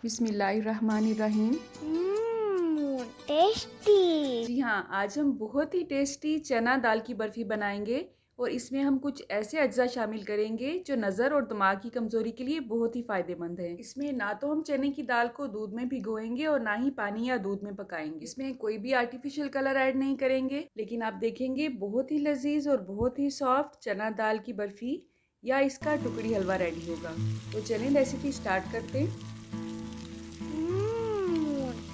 बिस्मिल्लाहिर्रहमानिर्रहीम। टेस्टी। जी हाँ, आज हम बहुत ही टेस्टी चना दाल की बर्फ़ी बनाएंगे और इसमें हम कुछ ऐसे अज्जा शामिल करेंगे जो नज़र और दिमाग की कमज़ोरी के लिए बहुत ही फ़ायदेमंद है। इसमें ना तो हम चने की दाल को दूध में भिगोएंगे और ना ही पानी या दूध में पकाएंगे। इसमें कोई भी आर्टिफिशियल कलर ऐड नहीं करेंगे, लेकिन आप देखेंगे बहुत ही लजीज और बहुत ही सॉफ्ट चना दाल की बर्फ़ी या इसका टुकड़ी हलवा रेडी होगा। तो चलें रेसिपी स्टार्ट करते हैं।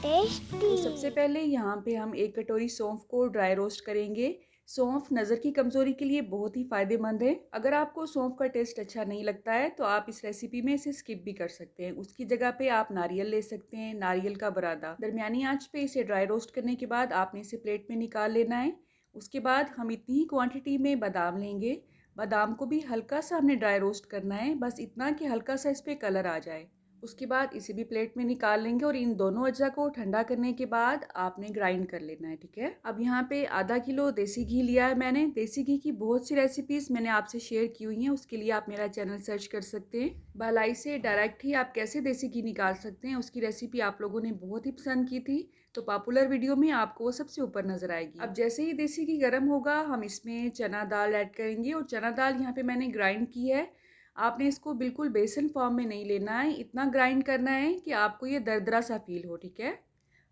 टेस्टी। तो सबसे पहले यहाँ पे हम 1 कटोरी सौंफ को ड्राई रोस्ट करेंगे। सौंफ नज़र की कमज़ोरी के लिए बहुत ही फ़ायदेमंद है। अगर आपको सौंफ का टेस्ट अच्छा नहीं लगता है तो आप इस रेसिपी में इसे स्किप भी कर सकते हैं। उसकी जगह पे आप नारियल ले सकते हैं, नारियल का बरादा। दरमियानी आंच पे इसे ड्राई रोस्ट करने के बाद आपने इसे प्लेट में निकाल लेना है। उसके बाद हम इतनी ही क्वान्टिटी में बादाम लेंगे। बादाम को भी हल्का सा हमने ड्राई रोस्ट करना है, बस इतना कि हल्का सा इस पर कलर आ जाए। उसके बाद इसे भी प्लेट में निकाल लेंगे और इन दोनों अज्जा को ठंडा करने के बाद आपने ग्राइंड कर लेना है, ठीक है। अब यहाँ पे आधा किलो देसी घी लिया है मैंने। देसी घी की बहुत सी रेसिपीज़ मैंने आपसे शेयर की हुई हैं, उसके लिए आप मेरा चैनल सर्च कर सकते हैं। भलाई से डायरेक्ट ही आप कैसे देसी घी निकाल सकते हैं, उसकी रेसिपी आप लोगों ने बहुत ही पसंद की थी, तो पॉपुलर वीडियो में आपको वो सबसे ऊपर नजर आएगी। अब जैसे ही देसी घी गर्म होगा हम इसमें चना दाल ऐड करेंगे और चना दाल यहाँ पे मैंने ग्राइंड की है। आपने इसको बिल्कुल बेसन फॉर्म में नहीं लेना है, इतना ग्राइंड करना है कि आपको ये दरदरा सा फील हो, ठीक है।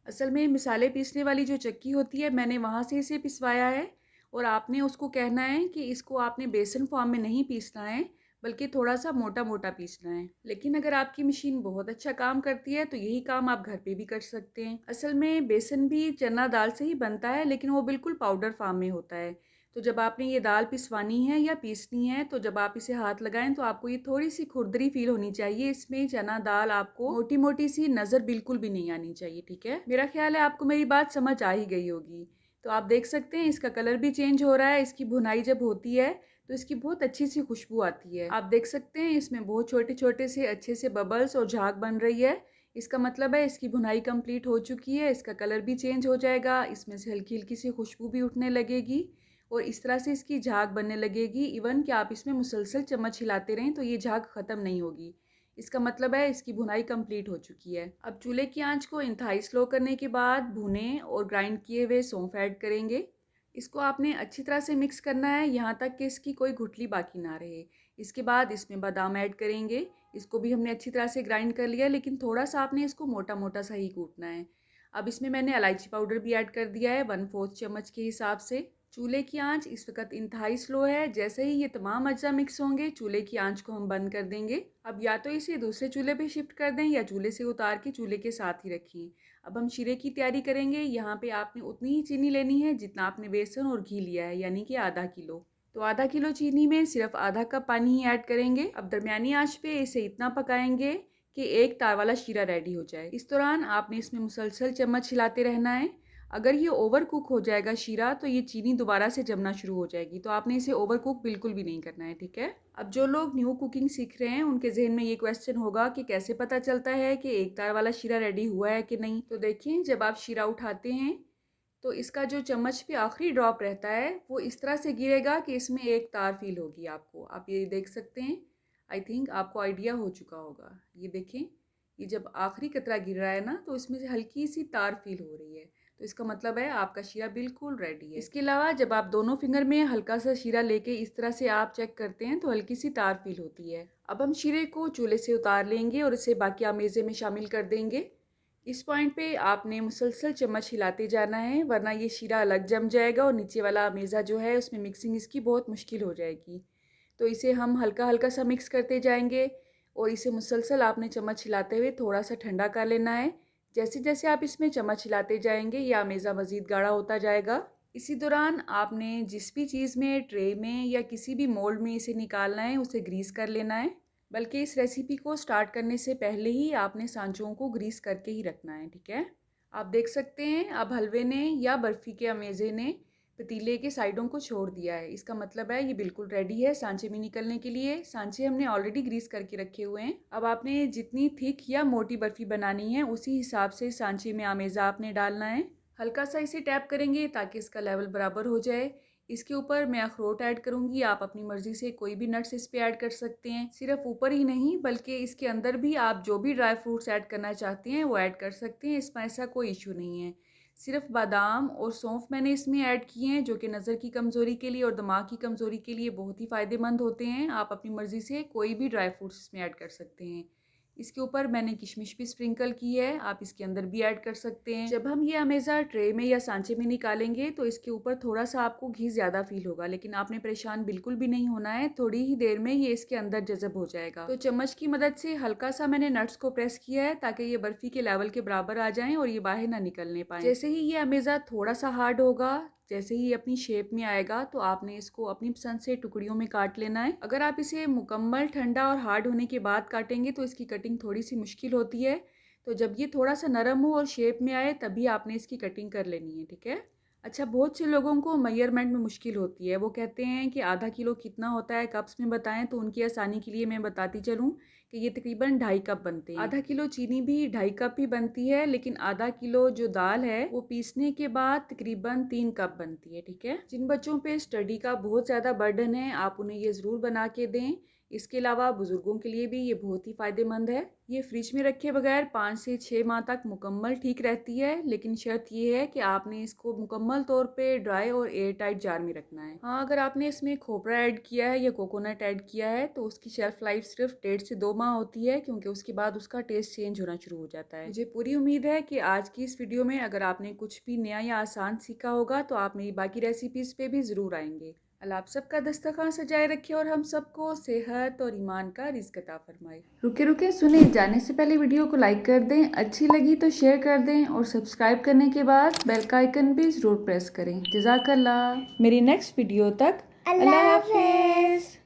असल में मिसाले पीसने वाली जो चक्की होती है मैंने वहाँ से इसे पिसवाया है और आपने उसको कहना है कि इसको आपने बेसन फॉर्म में नहीं पीसना है, बल्कि थोड़ा सा मोटा मोटा पीसना है। लेकिन अगर आपकी मशीन बहुत अच्छा काम करती है तो यही काम आप घर पे भी कर सकते हैं। असल में बेसन भी चना दाल से ही बनता है, लेकिन वो बिल्कुल पाउडर फॉर्म में होता है। तो जब आपने ये दाल पिसवानी है या पीसनी है तो जब आप इसे हाथ लगाएं तो आपको ये थोड़ी सी खुरदरी फील होनी चाहिए। इसमें चना दाल आपको मोटी मोटी सी नज़र बिल्कुल भी नहीं आनी चाहिए, ठीक है। मेरा ख्याल है आपको मेरी बात समझ आ ही गई होगी। तो आप देख सकते हैं इसका कलर भी चेंज हो रहा है। इसकी भुनाई जब होती है तो इसकी बहुत अच्छी सी खुशबू आती है। आप देख सकते हैं इसमें बहुत छोटे छोटे से अच्छे से बबल्स और झाग बन रही है। इसका मतलब है इसकी भुनाई कंप्लीट हो चुकी है। इसका कलर भी चेंज हो जाएगा, इसमें से हल्की हल्की सी खुशबू भी उठने लगेगी और इस तरह से इसकी झाग बनने लगेगी। इवन कि आप इसमें मुसलसल चम्मच हिलाते रहें तो ये झाग ख़त्म नहीं होगी। इसका मतलब है इसकी भुनाई कंप्लीट हो चुकी है। अब चूल्हे की आंच को इंतहाई स्लो करने के बाद भुने और ग्राइंड किए हुए सौंफ ऐड करेंगे। इसको आपने अच्छी तरह से मिक्स करना है यहाँ तक कि इसकी कोई गुठली बाकी ना रहे। इसके बाद इसमें बादाम ऐड करेंगे। इसको भी हमने अच्छी तरह से ग्राइंड कर लिया, लेकिन थोड़ा सा आपने इसको मोटा मोटा सा ही कूटना है। अब इसमें मैंने इलायची पाउडर भी ऐड कर दिया है 1/4 चम्मच के हिसाब से। चूल्हे की आंच इस वक्त इंतहाई स्लो है। जैसे ही ये तमाम अज्जा मिक्स होंगे चूल्हे की आंच को हम बंद कर देंगे। अब या तो इसे दूसरे चूल्हे पे शिफ्ट कर दें या चूल्हे से उतार के चूल्हे के साथ ही रखें। अब हम शीरे की तैयारी करेंगे। यहाँ पे आपने उतनी ही चीनी लेनी है जितना आपने बेसन और घी लिया है, यानी कि आधा किलो। तो आधा किलो चीनी में सिर्फ आधा कप पानी ही ऐड करेंगे। अब दरमियानी आंच पे इसे इतना पकाएंगे कि एक तार वाला शीरा रेडी हो जाए। इस दौरान आपने इसमें मुसलसल चम्मच हिलाते रहना है। अगर ये ओवर कुक हो जाएगा शीरा तो ये चीनी दोबारा से जमना शुरू हो जाएगी, तो आपने इसे ओवर कुक बिल्कुल भी नहीं करना है, ठीक है। अब जो लोग न्यू कुकिंग सीख रहे हैं उनके जहन में ये क्वेश्चन होगा कि कैसे पता चलता है कि एक तार वाला शीरा रेडी हुआ है कि नहीं। तो देखिए, जब आप शीरा उठाते हैं तो इसका जो चम्मच पे आखिरी ड्रॉप रहता है वो इस तरह से गिरेगा कि इसमें एक तार फील होगी आपको। आप ये देख सकते हैं। आई थिंक आपको आइडिया हो चुका होगा। ये देखें, ये जब आखिरी कतरा गिर रहा है ना तो इसमें से हल्की सी तार फील हो रही है, तो इसका मतलब है आपका शीरा बिल्कुल रेडी है। इसके अलावा जब आप दोनों फिंगर में हल्का सा शीरा लेके इस तरह से आप चेक करते हैं तो हल्की सी तार फील होती है। अब हम शीरे को चूल्हे से उतार लेंगे और इसे बाकी आमेज़े में शामिल कर देंगे। इस पॉइंट पे आपने मुसलसल चम्मच हिलाते जाना है, वरना ये शीरा अलग जम जाएगा और नीचे वाला मेज़ा जो है उसमें मिक्सिंग इसकी बहुत मुश्किल हो जाएगी। तो इसे हम हल्का हल्का सा मिक्स करते जाएंगे और इसे मुसलसल आपने चम्मच हिलाते हुए थोड़ा सा ठंडा कर लेना है। जैसे जैसे आप इसमें चम्मच हिलाते जाएंगे या मेज़ा मज़ीद गाढ़ा होता जाएगा। इसी दौरान आपने जिस भी चीज़ में, ट्रे में या किसी भी मोल्ड में इसे निकालना है उसे ग्रीस कर लेना है। बल्कि इस रेसिपी को स्टार्ट करने से पहले ही आपने सांचों को ग्रीस करके ही रखना है, ठीक है। आप देख सकते हैं अब हलवे ने या बर्फ़ी के अमेज़े ने पतीले के साइडों को छोड़ दिया है। इसका मतलब है ये बिल्कुल रेडी है सांचे में निकलने के लिए। सांचे हमने ऑलरेडी ग्रीस करके रखे हुए हैं। अब आपने जितनी थिक या मोटी बर्फ़ी बनानी है उसी हिसाब से सांचे में अमेज़ा आपने डालना है। हल्का सा इसे टैप करेंगे ताकि इसका लेवल बराबर हो जाए। इसके ऊपर मैं अखरोट ऐड करूँगी। आप अपनी मर्ज़ी से कोई भी नट्स इस पे ऐड कर सकते हैं। सिर्फ़ ऊपर ही नहीं बल्कि इसके अंदर भी आप जो भी ड्राई फ्रूट्स ऐड करना चाहते हैं वो ऐड कर सकते हैं, इसमें ऐसा कोई इश्यू नहीं है। सिर्फ़ बादाम और सौंफ मैंने इसमें ऐड किए हैं, जो कि नज़र की कमज़ोरी के लिए और दिमाग की कमज़ोरी के लिए बहुत ही फ़ायदेमंद होते हैं। आप अपनी मर्ज़ी से कोई भी ड्राई फ्रूट्स इसमें ऐड कर सकते हैं। इसके ऊपर मैंने किशमिश भी स्प्रिंकल की है, आप इसके अंदर भी ऐड कर सकते हैं। जब हम ये हमेशा ट्रे में या सांचे में निकालेंगे तो इसके ऊपर थोड़ा-सा आपको घी ज़्यादा फ़ील होगा, लेकिन आपने परेशान बिल्कुल भी नहीं होना है, थोड़ी ही देर में ये इसके अंदर जज़ब हो जाएगा। तो चम्मच की मदद से हल्का-सा मैंने नट्स को प्रेस किया है ताकि ये बर्फ़ी के लेवल के बराबर आ जाएँ और ये बाहर ना निकलने पाएँ। जैसे ही ये अमेज़ा थोड़ा-सा हार्ड होगा, जैसे ही अपनी शेप में आएगा तो आपने इसको अपनी पसंद से टुकड़ियों में काट लेना है। अगर आप इसे मुकम्मल ठंडा और हार्ड होने के बाद काटेंगे तो इसकी कटिंग थोड़ी सी मुश्किल होती है। तो जब ये थोड़ा सा नरम हो और शेप में आए तभी आपने इसकी कटिंग कर लेनी है, ठीक है। अच्छा, बहुत से लोगों को मेजरमेंट में मुश्किल होती है। वो कहते हैं कि आधा किलो कितना होता है, कप्स में बताएं। तो उनकी आसानी के लिए मैं बताती चलूँ कि ये तकरीबन 2.5 कप बनते हैं। आधा किलो चीनी भी 2.5 कप ही बनती है, लेकिन आधा किलो जो दाल है वो पीसने के बाद तकरीबन 3 कप बनती है, ठीक है। जिन बच्चों पे स्टडी का बहुत ज़्यादा बर्डन है, आप उन्हें ये ज़रूर बना के दें। इसके अलावा बुज़ुर्गों के लिए भी ये बहुत ही फ़ायदेमंद है। ये फ्रिज में रखे बगैर 5 से 6 माह तक मुकम्मल ठीक रहती है, लेकिन शर्त ये है कि आपने इसको मुकम्मल तौर पे ड्राई और एयर टाइट जार में रखना है। हाँ, अगर आपने इसमें खोपरा ऐड किया है या कोकोनट ऐड किया है तो उसकी शेल्फ लाइफ सिर्फ 1.5 से 2 माह होती है, क्योंकि उसके बाद उसका टेस्ट चेंज होना शुरू हो जाता है। मुझे पूरी उम्मीद है कि आज की इस वीडियो में अगर आपने कुछ भी नया या आसान सीखा होगा तो आप मेरी बाकी रेसिपीज़ पे भी ज़रूर आएंगे। अल्लाह आप सबका दस्तरखान सजाए रखे और हम सबको सेहत और ईमान का रिज़्क अता फरमाए। रुके रुके सुने, जाने से पहले वीडियो को लाइक कर दें, अच्छी लगी तो शेयर कर दें और सब्सक्राइब करने के बाद बेल का आइकन भी ज़रूर प्रेस करें। जज़ाकल्लाह। मेरी नेक्स्ट वीडियो तक अल्लाह अल्लाह हाफ़िज़। हाफिज़।